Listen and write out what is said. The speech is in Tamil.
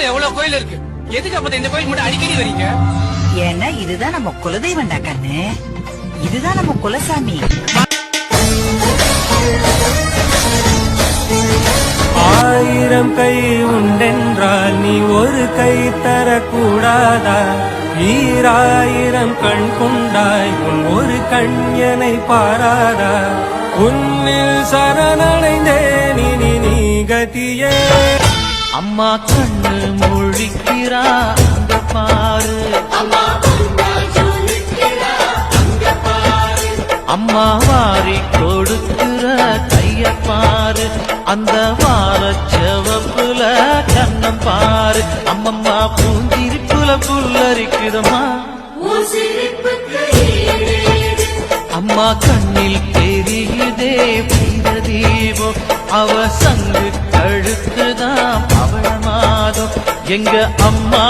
ஊர்ல எவ்வளவு கோயில் இருக்கு, எதுக்கு அப்ப இந்த கோயில் மட்டும் அடிக்கடி வரீங்க? ஏன்னா இதுதான் நம்ம குலதெய்வம்டா கண்ணு, இதுதான் நம்ம குலசாமி. ஆயிரம் கை உண்டென்றால் நீ ஒரு கை தரக்கூடாதா? ஈராயிரம் கண் கொண்டாய் உன் ஒரு கண்யனை பாராதா? உன்னில் சரணடைந்தேன் இனி நீ கதியே. அம்மா கண்ணு முழிக்கிறா அங்க பாரு, அம்மா வாரி கொடுக்கிற கைய பாரு, அந்த வார செவப்புல கண்ணம் பாரு. அம்மம்மா பூஞ்சிரிப்புல புல்லரிக்குதம்மா, அம்மா கண்ணில் தெரியுதே வீர தீபம், அவ சங்கு கழுத்துதான் அவள மாதம் எங்க அம்மா.